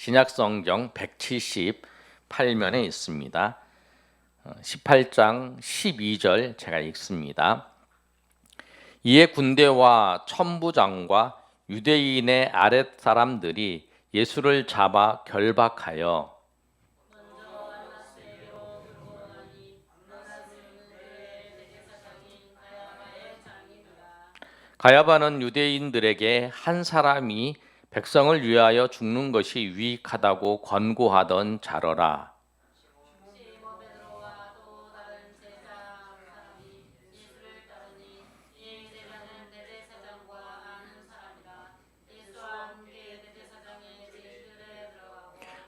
신약성경 178면에 있습니다. 18장 12절 제가 읽습니다. 이에 군대와 천부장과 유대인의 아랫사람들이 예수를 잡아 결박하여 가야바는 유대인들에게 한 사람이 백성을 위하여 죽는 것이 유익하다고 권고하던 자러라.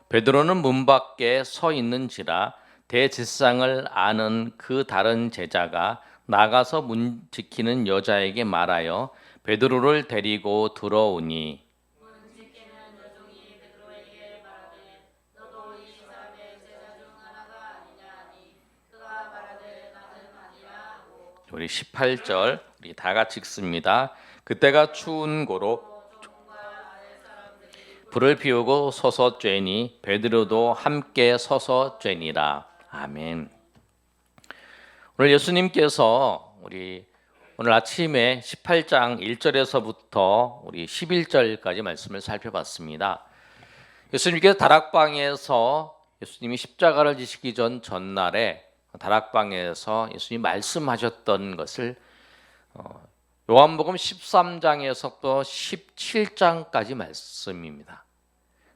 베드로는 문 밖에 서 있는지라 대제사장을 아는 그 다른 제자가 나가서 문 지키는 여자에게 말하여 베드로를 데리고 들어오니 우리 18절 우리 다 같이 읽습니다. 그때가 추운 고로 불을 피우고 서서 쬐니 베드로도 함께 서서 쬐니라. 아멘. 오늘 예수님께서 우리 오늘 아침에 18장 1절에서부터 우리 11절까지 말씀을 살펴봤습니다. 예수님께서 다락방에서 예수님이 십자가를 지시기 전날에 다락방에서 예수님이 말씀하셨던 것을 요한복음 13장에서부터 17장까지 말씀입니다.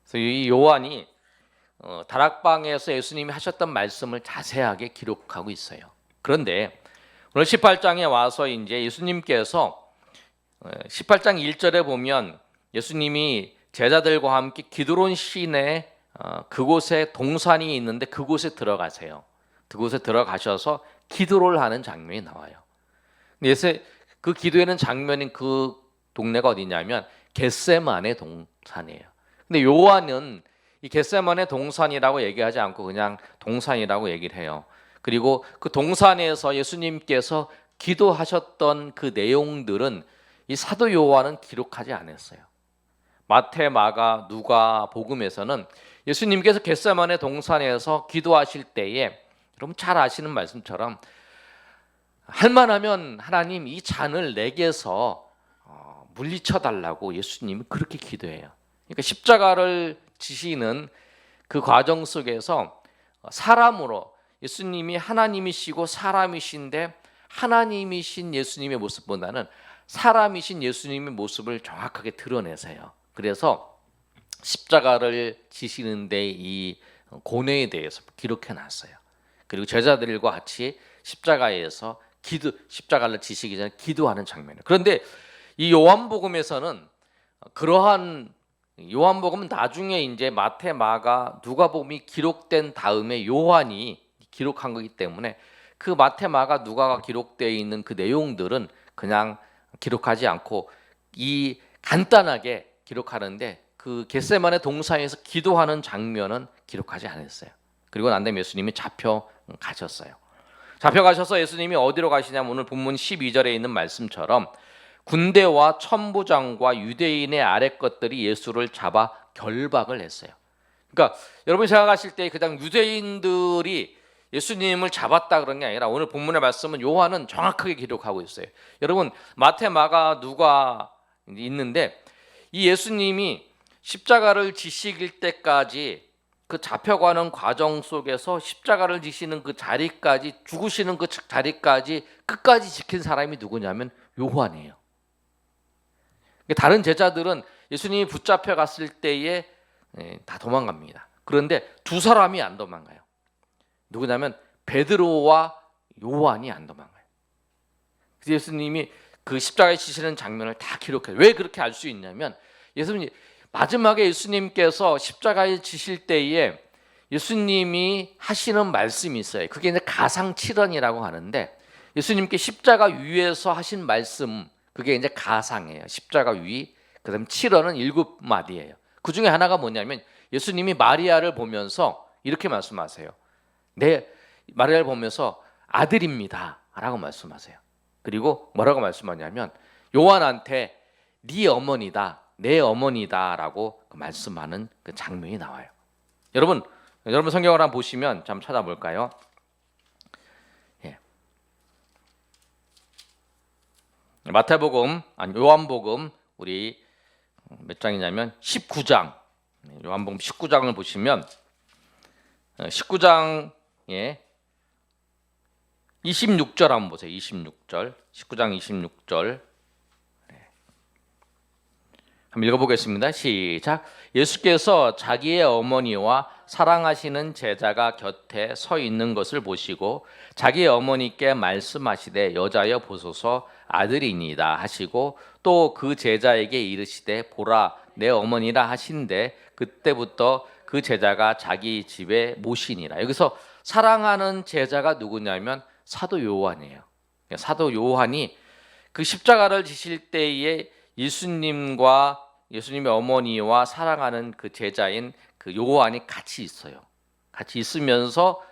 그래서 이 요한이 다락방에서 예수님이 하셨던 말씀을 자세하게 기록하고 있어요. 그런데 오늘 18장에 와서 이제 예수님께서 18장 1절에 보면 예수님이 제자들과 함께 기드론 시내 그곳에 동산이 있는데 그곳에 들어가세요. 그곳에 들어가셔서 기도를 하는 장면이 나와요. 근데 그 기도하는 장면인 그 동네가 어디냐면 겟세마네 동산이에요. 근데 요한은 이 겟세마네 동산이라고 얘기하지 않고 그냥 동산이라고 얘기를 해요. 그리고 그 동산에서 예수님께서 기도하셨던 그 내용들은 이 사도 요한은 기록하지 않았어요. 마태, 마가, 누가 복음에서는 예수님께서 겟세마네 동산에서 기도하실 때에 여러분 잘 아시는 말씀처럼 할만하면 하나님 이 잔을 내게서 물리쳐 달라고 예수님이 그렇게 기도해요. 그러니까 십자가를 지시는 그 과정 속에서 사람으로 예수님이 하나님이시고 사람이신데 하나님이신 예수님의 모습보다는 사람이신 예수님의 모습을 정확하게 드러내세요. 그래서 십자가를 지시는데 이 고뇌에 대해서 기록해 놨어요. 그리고 제자들과 같이 십자가에서 십자가를 지시기 전에 기도하는 장면이에요. 그런데 이 요한복음에서는 그러한 요한복음은 나중에 이제 마태, 마가, 누가복음이 기록된 다음에 요한이 기록한 거기 때문에 그 마태, 마가, 누가가 기록되어 있는 그 내용들은 그냥 기록하지 않고 이 간단하게 기록하는데 그 겟세마네 동산에서 기도하는 장면은 기록하지 않았어요. 그리고 난 다음에 예수님이 잡혀가셨어요. 잡혀가셔서 예수님이 어디로 가시냐면 오늘 본문 12절에 있는 말씀처럼 군대와 천부장과 유대인의 아랫 것들이 예수를 잡아 결박을 했어요. 그러니까 여러분이 생각하실 때 그냥 유대인들이 예수님을 잡았다 그런 게 아니라 오늘 본문의 말씀은 요한은 정확하게 기록하고 있어요. 여러분 마태, 마가, 누가 있는데 이 예수님이 십자가를 지시길 때까지 그 잡혀가는 과정 속에서 십자가를 지시는 그 자리까지 죽으시는 그 자리까지 끝까지 지킨 사람이 누구냐면 요한이에요. 다른 제자들은 예수님이 붙잡혀 갔을 때에 다 도망갑니다. 그런데 두 사람이 안 도망가요. 누구냐면 베드로와 요한이 안 도망가요. 그래서 예수님이 그 십자가에 지시는 장면을 다 기록해요. 왜 그렇게 알 수 있냐면 예수님 마지막에 예수님께서 십자가에 지실 때에 예수님이 하시는 말씀이 있어요. 그게 이제 가상칠언이라고 하는데 예수님께 십자가 위에서 하신 말씀 그게 이제 가상이에요. 십자가 위. 그다음 칠언은 7마디예요. 그 중에 하나가 뭐냐면 예수님이 마리아를 보면서 이렇게 말씀하세요. 마리아를 보면서 아들입니다 라고 말씀하세요. 그리고 뭐라고 말씀하냐면 요한한테 네 어머니다 내 어머니다라고 말씀하는 그 장면이 나와요. 여러분 성경을 한번 보시면 좀 찾아볼까요? 예. 마태복음, 요한복음 우리 몇 장이냐면 19장. 요한복음 19장을 보시면 19장에 26절 한번 보세요. 26절. 19장 26절. 한번 읽어보겠습니다. 시작. 예수께서 자기의 어머니와 사랑하시는 제자가 곁에 서 있는 것을 보시고 자기의 어머니께 말씀하시되 여자여 보소서 아들이니이다 하시고 또 그 제자에게 이르시되 보라 내 어머니라 하신대 그때부터 그 제자가 자기 집에 모시니라. 여기서 사랑하는 제자가 누구냐면 사도 요한이에요. 사도 요한이 그 십자가를 지실 때에 예수님과 예수님의 어머니와 사랑하는 그 제자인 그 요한이 같이 있어요. 같이 있으면서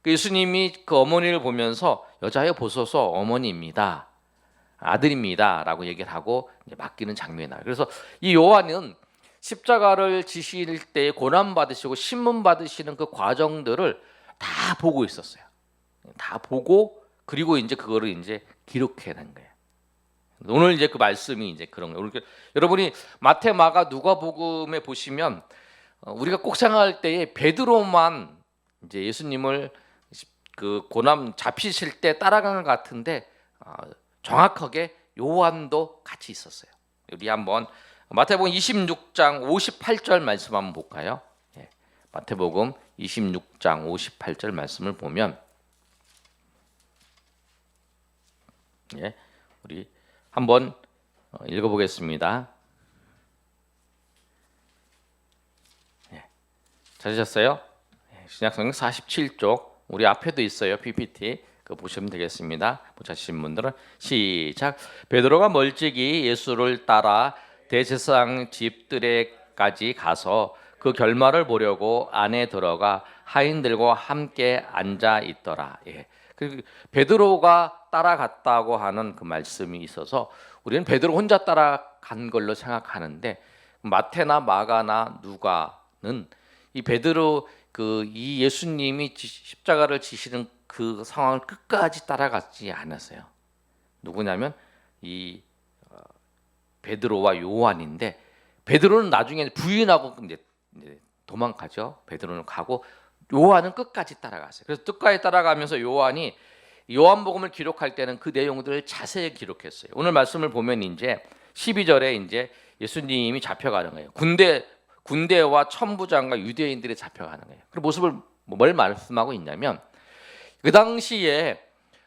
그 예수님이 그 어머니를 보면서 여자여 보소서 어머니입니다. 아들입니다라고 얘기를 하고 이제 맡기는 장면이 나요. 그래서 이 요한은 십자가를 지실 때 고난 받으시고 신문 받으시는 그 과정들을 다 보고 있었어요. 다 보고 그리고 이제 그거를 이제 기록해낸 거예요. 오늘 이제 그 말씀이 이제 그런 거예요. 여러분이 마태, 마가, 누가복음에 보시면 우리가 꼭 생각할 때에 베드로만 이제 예수님을 그 고난 잡히실 때 따라간 것 같은데 정확하게 요한도 같이 있었어요. 우리 한번 마태복음 26장 58절 말씀 한번 볼까요? 예, 마태복음 26장 58절 말씀을 보면 예, 우리 한번 읽어보겠습니다. 예, 찾으셨어요? 신약성경 47쪽 우리 앞에도 있어요. PPT 그거 보시면 되겠습니다. 못 찾으신 분들은 시작. 베드로가 멀찍이 예수를 따라 대제사장 집들에까지 가서 그 결말을 보려고 안에 들어가 하인들과 함께 앉아 있더라. 예. 그 베드로가 따라갔다고 하는 그 말씀이 있어서 우리는 베드로 혼자 따라간 걸로 생각하는데 마태나 마가나 누가는 이 베드로 이 예수님이 십자가를 지시는 그 상황을 끝까지 따라가지 않았어요. 누구냐면 이 베드로와 요한인데 베드로는 나중에 부인하고 이제 도망가죠. 베드로는 가고 요한은 끝까지 따라갔어요. 그래서 끝까지 따라가면서 요한이 요한복음을 기록할 때는 그 내용들을 자세히 기록했어요. 오늘 말씀을 보면 이제 12절에 이제 예수님이 잡혀가는 거예요. 군대와 천부장과 유대인들이 잡혀가는 거예요. 그 모습을 뭘 말씀하고 있냐면 그 당시에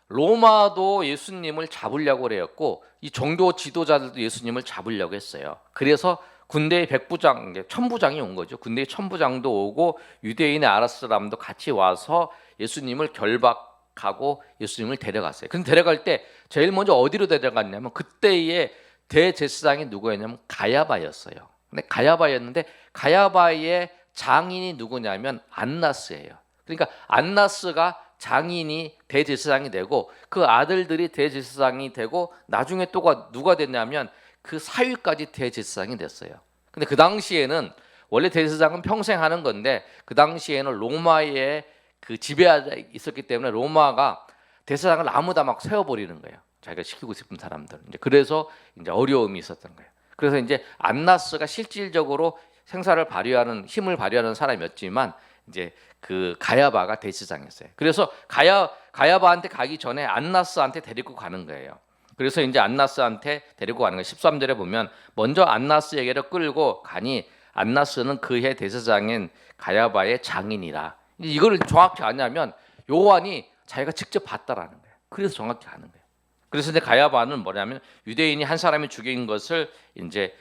로마도 예수님을 잡으려고 그랬고 이 종교 지도자들도 예수님을 잡으려고 했어요. 그래서 군대의 백부장, 천부장이 온 거죠. 군대의 천부장도 오고 유대인의 아라스람도 같이 와서 예수님을 결박하고 예수님을 데려갔어요. 근데 데려갈 때 제일 먼저 어디로 데려갔냐면 그때의 대제사장이 누구였냐면 가야바였어요. 근데 가야바였는데 가야바의 장인이 누구냐면 안나스예요. 그러니까 안나스가 장인이 대제사장이 되고 그 아들들이 대제사장이 되고 나중에 또 누가 됐냐면 그 사위까지 대제사장이 됐어요. 근데 그 당시에는 원래 대제사장은 평생 하는 건데 그 당시에는 로마의 그 지배하자 있었기 때문에 로마가 대제사장을 아무다 막 세워버리는 거예요. 자기가 시키고 싶은 사람들. 이제 그래서 이제 어려움이 있었던 거예요. 그래서 이제 안나스가 실질적으로 생사를 발휘하는 힘을 발휘하는 사람이었지만 이제 그 가야바가 대제사장이었어요. 그래서 가야바한테 가기 전에 안나스한테 데리고 가는 거예요. 그래서 이제 안나스한테 데리고 가는 거예요. 13절에 보면 먼저 안나스에게로 끌고 가니 안나스는 그해 대제사장인 가야바의 장인이라. 이걸 정확히 아냐면 요한이 자기가 직접 봤다라는 거예요. 그래서 정확히 아는 거예요. 그래서 이제 가야바는 뭐냐면 유대인이 한 사람이 죽인 것을 이제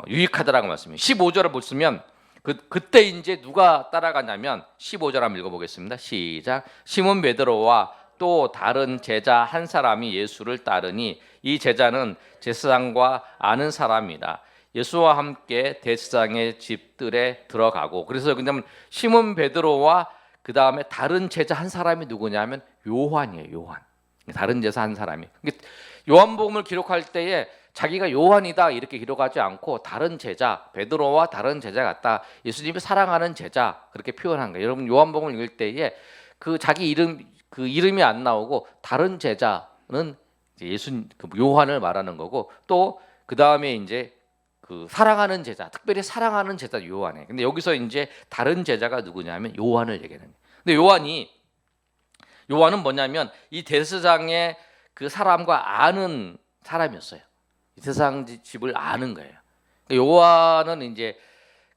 유익하다라고 말씀해요. 15절을 보시면 그때 이제 누가 따라가냐면 15절 한번 읽어보겠습니다. 시작. 시몬 베드로와 또 다른 제자 한 사람이 예수를 따르니 이 제자는 제사장과 아는 사람이다. 예수와 함께 대제사장의 집들에 들어가고 그래서 그다음 시몬 베드로와 그 다음에 다른 제자 한 사람이 누구냐면 요한이에요. 요한. 다른 제사 한 사람이. 요한복음을 기록할 때에 자기가 요한이다 이렇게 기록하지 않고 다른 제자, 베드로와 다른 제자 같다. 예수님이 사랑하는 제자 그렇게 표현한 거예요. 여러분 요한복음을 읽을 때에 그 자기 이름이 안 나오고 다른 제자는 예수 요한을 말하는 거고 또 그 다음에 이제 그 사랑하는 제자, 특별히 사랑하는 제자 요한이에요. 근데 여기서 이제 다른 제자가 누구냐면 요한을 얘기하는 거예요. 근데 요한은 뭐냐면 이 대제사장의 그 사람과 아는 사람이었어요. 이 세상 집을 아는 거예요. 요한은 이제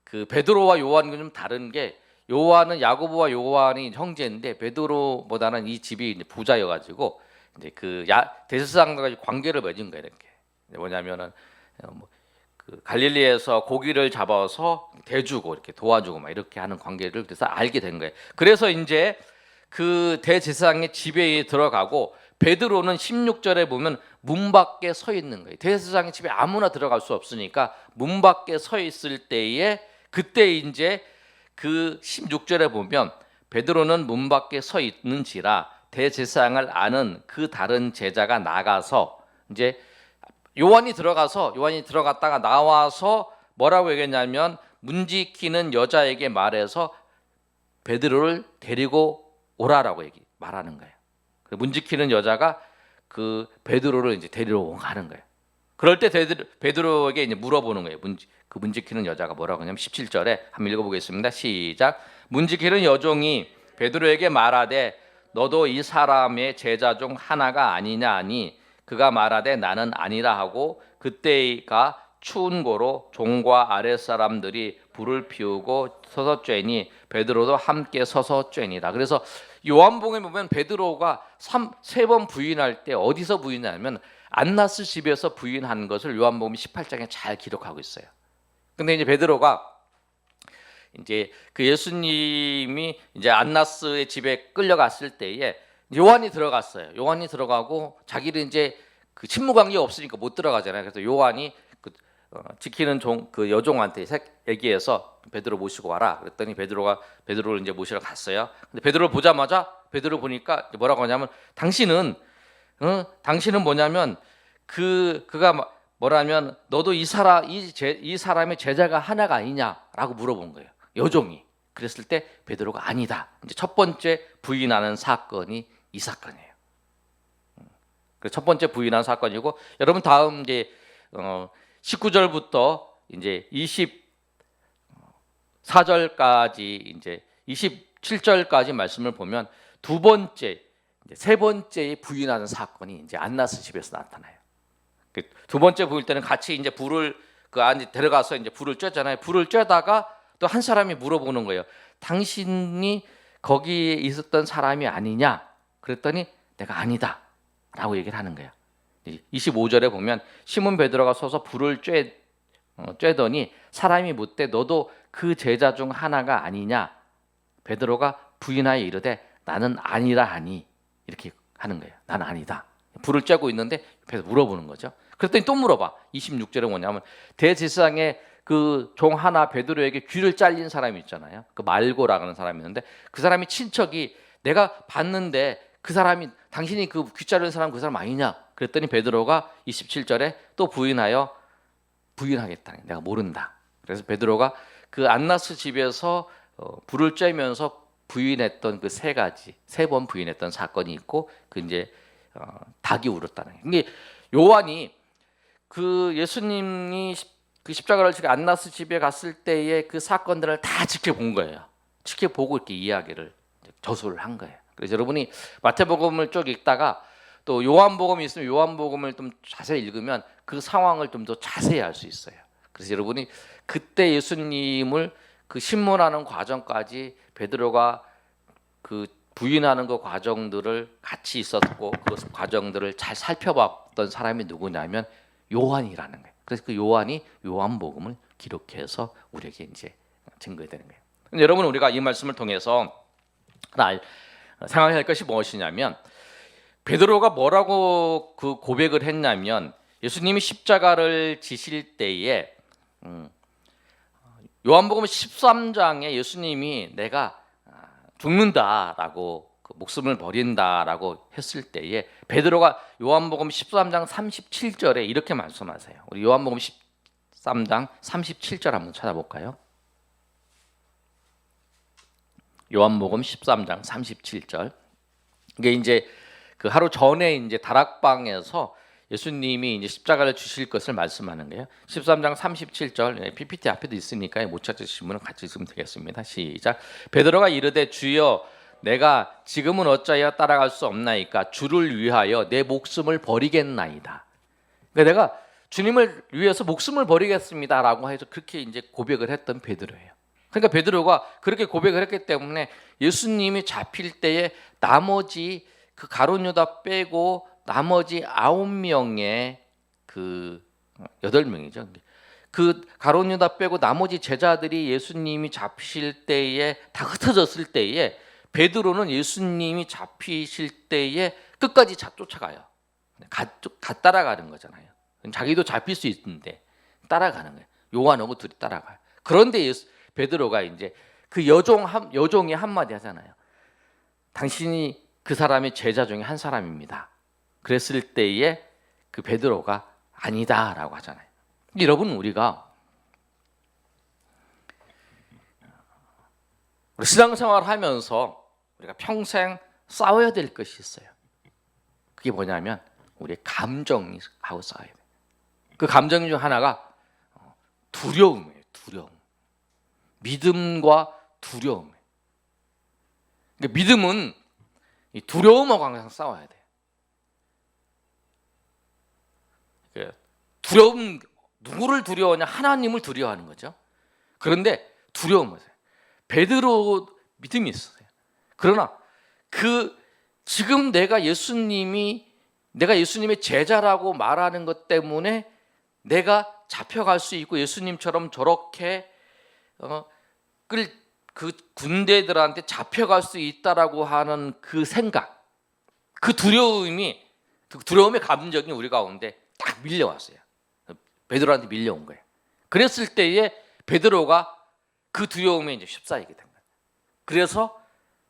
그 베드로와 요한은 좀 다른 게 요한은 야고보와 요한이 형제인데 베드로보다는 이 집이 이제 부자여가지고 이제 그 대제사장과 관계를 맺은 거예요. 이렇게 뭐냐면은 그 갈릴리에서 고기를 잡아서 대주고 이렇게 도와주고 막 이렇게 하는 관계를 그래서 알게 된 거예요. 그래서 이제 그 대제사장의 집에 들어가고 베드로는 16절에 보면 문 밖에 서 있는 거예요. 대제사장의 집에 아무나 들어갈 수 없으니까 문 밖에 서 있을 때에 그때 이제 그 16절에 보면 베드로는 문 밖에 서 있는지라 대제사장을 아는 그 다른 제자가 나가서 이제 요한이 들어갔다가 나와서 뭐라고 얘기했냐면 문 지키는 여자에게 말해서 베드로를 데리고 오라라고 말하는 거예요. 문 지키는 여자가 그 베드로를 이제 데리러 가는 거예요. 그럴 때 베드로에게 이제 물어보는 거예요. 문 지키는 여자가 뭐라고 하냐면 17절에 한번 읽어보겠습니다. 시작. 문 지키는 여종이 베드로에게 말하되 너도 이 사람의 제자 중 하나가 아니냐 하니 그가 말하되 나는 아니라 하고 그때가 추운 고로 종과 아랫사람들이 불을 피우고 서서 쬐니 베드로도 함께 서서 쬐니다. 그래서 요한복음에 보면 베드로가 3번 부인할 때 어디서 부인하냐면 안나스 집에서 부인한 것을 요한복음 18장에 잘 기록하고 있어요. 근데 이제 베드로가 이제 그 예수님이 이제 안나스의 집에 끌려갔을 때에 요한이 들어갔어요. 요한이 들어가고 자기는 이제 그 친무 관계 없으니까 못 들어가잖아요. 그래서 요한이 지키는 그 여종한테 얘기해서 베드로 모시고 와라. 그랬더니 베드로를 이제 모시러 갔어요. 근데 베드로를 보자마자 베드로 보니까 뭐라고 하냐면 당신은 뭐냐면 그가 뭐라면 너도 이 사람의 제자가 하나가 아니냐라고 물어본 거예요. 여종이. 그랬을 때 베드로가 아니다. 이제 첫 번째 부인하는 사건이 이 사건이에요. 첫 번째 부인한 사건이고 여러분 다음 이제 19절부터 이제 24절까지 이제 27절까지 말씀을 보면 세 번째 부인하는 사건이 이제 안나스 집에서 나타나요. 두 번째 부일 때는 같이 이제 불을 그 안에 들어가서 이제 불을 쬐잖아요. 불을 쬐다가 또 한 사람이 물어보는 거예요. 당신이 거기에 있었던 사람이 아니냐? 그랬더니 내가 아니다라고 얘기를 하는 거예요. 25절에 보면 시몬 베드로가 서서 불을 쬐더니 사람이 묻되 너도 그 제자 중 하나가 아니냐? 베드로가 부인하여 이르되 나는 아니라 하니 이렇게 하는 거예요. 나는 아니다. 불을 쬐고 있는데 옆에서 물어보는 거죠. 그랬더니 또 물어봐. 26절에 뭐냐면 대제사장의 그 종 하나 베드로에게 귀를 잘린 사람이 있잖아요. 그 말고라고 하는 사람이 있는데 그 사람이 친척이 내가 봤는데 그 사람이 당신이 그 귀 자른 사람 그 사람 아니냐? 그랬더니 베드로가 27절에 또 부인하겠다. 내가 모른다. 그래서 베드로가 그 안나스 집에서 불을 쬐면서 부인했던 그 세 번 부인했던 사건이 있고 그 이제 닭이 울었다는. 이게 요한이 그 예수님이 그 십자가를 지고 안나스 집에 갔을 때의 그 사건들을 다 지켜본 거예요. 지켜보고 이렇게 이야기를 저술을 한 거예요. 그래서 여러분이 마태복음을 쭉 읽다가 또 요한복음이 있으면 요한복음을 좀 자세히 읽으면 그 상황을 좀 더 자세히 알 수 있어요. 그래서 여러분이 그때 예수님을 그 신문하는 과정까지 베드로가 그 부인하는 그 과정들을 같이 있었고 그 과정들을 잘 살펴봤던 사람이 누구냐면 요한이라는 거예요. 그래서 그 요한이 요한복음을 기록해서 우리에게 이제 증거되는 거예요. 근데 여러분 우리가 이 말씀을 통해서 생각해야 할 것이 무엇이냐면 베드로가 뭐라고 그 고백을 했냐면 예수님이 십자가를 지실 때에 요한복음 13장에 예수님이 내가 죽는다라고 목숨을 버린다라고 했을 때에 베드로가 요한복음 13장 37절에 이렇게 말씀하세요. 우리 요한복음 13장 37절 한번 찾아볼까요? 요한복음 13장 37절. 이게 이제 그 하루 전에 이제 다락방에서 예수님이 이제 십자가를 주실 것을 말씀하는 거예요. 13장 37절 PPT 앞에도 있으니까 못 찾으신 분은 같이 읽으면 되겠습니다. 시작. 베드로가 이르되 주여 내가 지금은 어찌하여 따라갈 수 없나이까 주를 위하여 내 목숨을 버리겠나이다. 그러니까 내가 주님을 위해서 목숨을 버리겠습니다라고 해서 그렇게 이제 고백을 했던 베드로예요. 그러니까 베드로가 그렇게 고백을 했기 때문에 예수님이 잡힐 때에 나머지 그 가룟 유다 빼고 나머지 9명의 그 8명이죠. 그 가룟 유다 빼고 나머지 제자들이 예수님이 잡히실 때에 다 흩어졌을 때에 베드로는 예수님이 잡히실 때에 끝까지 쫓아가요. 따라가는 거잖아요. 자기도 잡힐 수 있는데 따라가는 거예요. 요한하고 둘이 따라가요. 그런데 베드로가 이제 그 여종이 한마디 하잖아요. 당신이 그 사람의 제자 중에 한 사람입니다. 그랬을 때에 그 베드로가 아니다라고 하잖아요. 여러분 우리가 신앙생활을 하면서 우리가 평생 싸워야 될 것이 있어요. 그게 뭐냐면 우리의 감정하고 싸워야 돼요. 그 감정 중 하나가 두려움이에요. 두려움. 믿음과 두려움. 그러니까 믿음은 이 두려움하고 항상 싸워야 돼요. 두려움, 누구를 두려워하냐? 하나님을 두려워하는 거죠. 그런데 두려움은 베드로 믿음이 있어요. 그러나 지금 내가 예수님의 제자라고 말하는 것 때문에 내가 잡혀갈 수 있고 예수님처럼 저렇게 그 군대들한테 잡혀갈 수 있다라고 하는 그 생각, 그 두려움의 감정이 우리 가운데 딱 밀려왔어요. 베드로한테 밀려온 거예요. 그랬을 때에 베드로가 그 두려움에 이제 휩싸이게 된 거예요. 그래서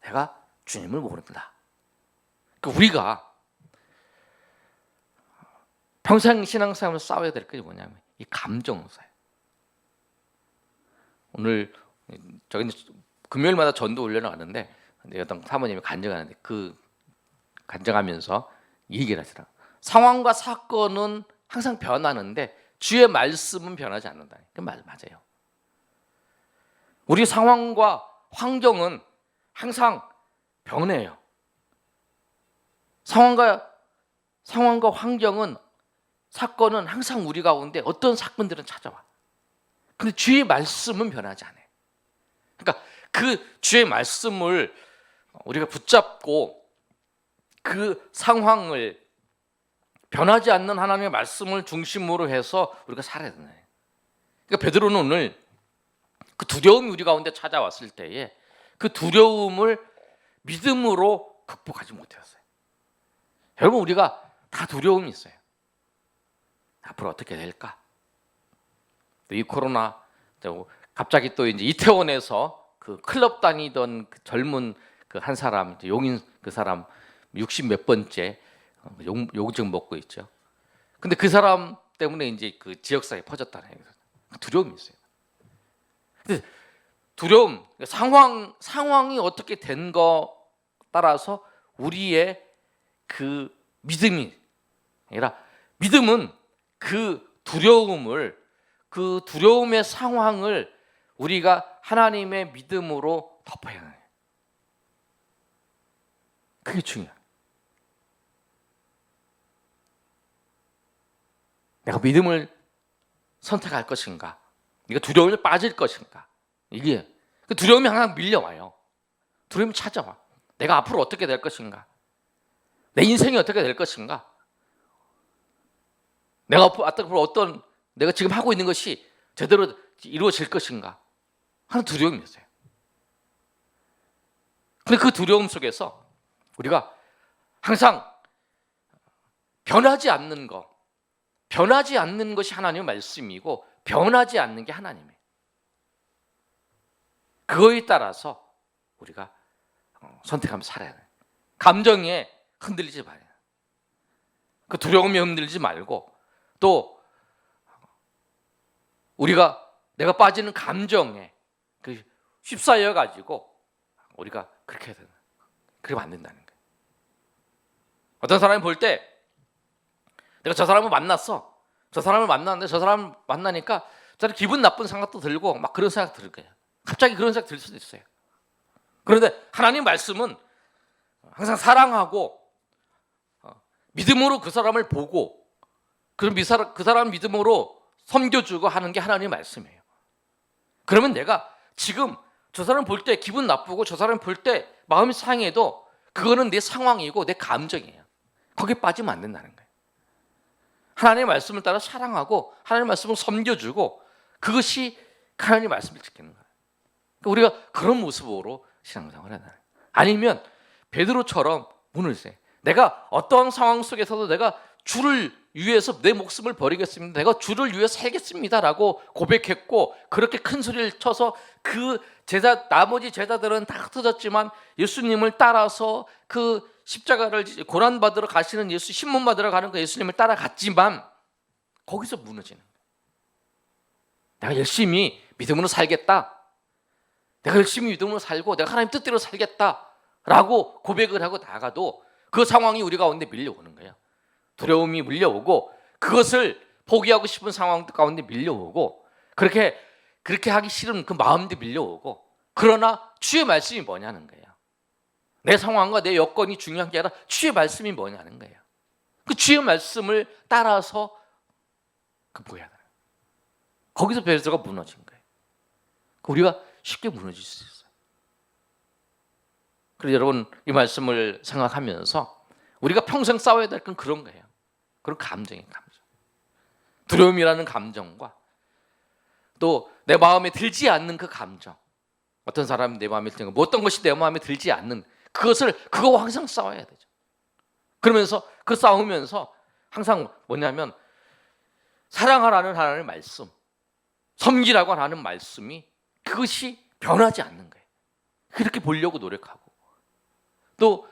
내가 주님을 모른다. 우리가 평생 신앙생활을 싸워야 될 게 뭐냐면 이 감정사예요. 오늘 저기 금요일마다 전도 훈련을 하는데 어떤 사모님이 간증하는데 그 간증하면서 이 얘기를 하시더라고요. 상황과 사건은 항상 변하는데 주의 말씀은 변하지 않는다. 그 맞아요. 우리 상황과 환경은 항상 변해요. 상황과 환경은 사건은 항상 우리 가운데 어떤 사건들은 찾아와. 근데 주의 말씀은 변하지 않아요. 그러니까 그 주의 말씀을 우리가 붙잡고 그 상황을 변하지 않는 하나님의 말씀을 중심으로 해서 우리가 살아야 되는 거예요. 그러니까 베드로는 오늘 그 두려움이 우리 가운데 찾아왔을 때에 그 두려움을 믿음으로 극복하지 못했어요. 여러분 우리가 다 두려움이 있어요. 앞으로 어떻게 될까? 이 코로나 갑자기 또 이제 이태원에서 그 클럽 다니던 그 젊은 그 한 사람 용인 그 사람 60 몇 번째 요즘 먹고 있죠. 근데 그 사람 때문에 이제 그 지역사회에 퍼졌다는 얘기죠. 두려움이 있어요. 근데 두려움, 상황이 어떻게 된 거 따라서 우리의 그 믿음이 아니라 믿음은 그 두려움의 상황을 우리가 하나님의 믿음으로 덮어야 해요. 그게 중요해요. 내가 믿음을 선택할 것인가? 네가 두려움에 빠질 것인가? 이게 그 두려움이 항상 밀려와요. 두려움이 찾아와. 내가 앞으로 어떻게 될 것인가? 내 인생이 어떻게 될 것인가? 내가 앞으로 내가 지금 하고 있는 것이 제대로 이루어질 것인가? 하는 두려움이 있어요. 근데 그 두려움 속에서 우리가 항상 변하지 않는 것이 하나님의 말씀이고 변하지 않는 게 하나님이에요. 그거에 따라서 우리가 선택하면서 살아야 돼요. 감정에 흔들리지 말아요. 그 두려움에 흔들리지 말고, 또 내가 빠지는 감정에 그 휩싸여 가지고 우리가 그렇게 해야 되는, 그러면 안 된다는 거예요. 어떤 사람이 볼 때 내가 저 사람을 만났어. 저 사람을 만났는데 저 사람 만나니까 저는 기분 나쁜 생각도 들고 막 그런 생각 들 거예요. 갑자기 그런 생각 들 수도 있어요. 그런데 하나님 말씀은 항상 사랑하고 믿음으로 그 사람을 보고 그 사람 믿음으로 섬겨주고 하는 게 하나님의 말씀이에요. 그러면 내가 지금 저 사람 볼 때 기분 나쁘고 저 사람 볼 때 마음이 상해도 그거는 내 상황이고 내 감정이에요. 거기에 빠지면 안 된다는 거예요. 하나님의 말씀을 따라 사랑하고 하나님의 말씀을 섬겨주고 그것이 하나님의 말씀을 지키는 거예요. 그러니까 우리가 그런 모습으로 신앙생활을 해야 돼요. 아니면 베드로처럼 무너지세요. 내가 어떠한 상황 속에서도 내가 주를 위해서 내 목숨을 버리겠습니다. 내가 주를 위해 살겠습니다라고 고백했고 그렇게 큰 소리를 쳐서 그 나머지 제자들은 다 흩어졌지만 예수님을 따라서 그 십자가를 고난 받으러 가시는 신문 받으러 가는 그 예수님을 따라갔지만 거기서 무너지는 거예요. 내가 열심히 믿음으로 살겠다. 내가 열심히 믿음으로 살고 내가 하나님 뜻대로 살겠다라고 고백을 하고 나가도 그 상황이 우리 가운데 밀려오는 거예요. 두려움이 밀려오고 그것을 포기하고 싶은 상황 가운데 밀려오고 그렇게 하기 싫은 그 마음도 밀려오고, 그러나 주의 말씀이 뭐냐는 거예요. 내 상황과 내 여건이 중요한 게 아니라 주의 말씀이 뭐냐는 거예요. 그 주의 말씀을 따라서 뭐해야 되나? 거기서 베드로가 무너진 거예요. 우리가 쉽게 무너질 수 있어요. 그래서 여러분 이 말씀을 생각하면서 우리가 평생 싸워야 될 건 그런 거예요. 그런 감정. 두려움이라는 감정과 또 내 마음에 들지 않는 그 감정. 어떤 사람이 내 마음에 드는 거, 어떤 것이 내 마음에 들지 않는 그거 항상 싸워야 되죠. 그러면서 싸우면서 항상 뭐냐면 사랑하라는 하나님의 말씀, 섬기라고 하는 말씀이 그것이 변하지 않는 거예요. 그렇게 보려고 노력하고 또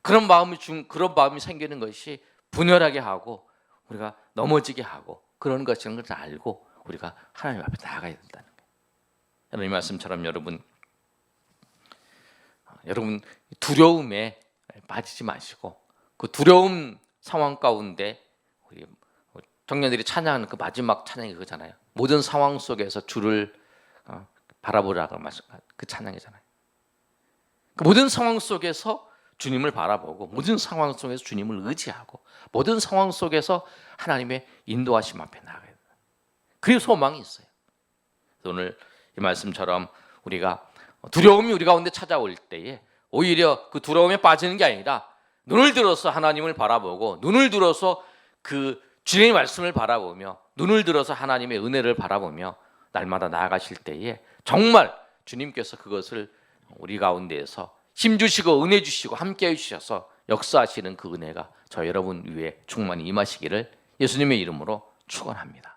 그런 마음이 생기는 것이 분열하게 하고 우리가 넘어지게 하고 그런 것이라는 것을 알고 우리가 하나님 앞에 나아가야 된다는 거예요. 여러분 이 말씀처럼 여러분 두려움에 빠지지 마시고 그 두려움 상황 가운데 우리 청년들이 찬양하는 그 마지막 찬양이 그거잖아요. 모든 상황 속에서 주를 바라보라고 그 찬양이잖아요. 그 모든 상황 속에서 주님을 바라보고 모든 상황 속에서 주님을 의지하고 모든 상황 속에서 하나님의 인도하심 앞에 나아가야 돼요. 그리고 소망이 있어요. 오늘 이 말씀처럼 우리가 두려움이 우리 가운데 찾아올 때에 오히려 그 두려움에 빠지는 게 아니라 눈을 들어서 하나님을 바라보고 눈을 들어서 그 주님의 말씀을 바라보며 눈을 들어서 하나님의 은혜를 바라보며 날마다 나아가실 때에 정말 주님께서 그것을 우리 가운데에서 힘주시고 은혜 주시고 함께해 주셔서 역사하시는 그 은혜가 저 여러분 위에 충만히 임하시기를 예수님의 이름으로 축원합니다.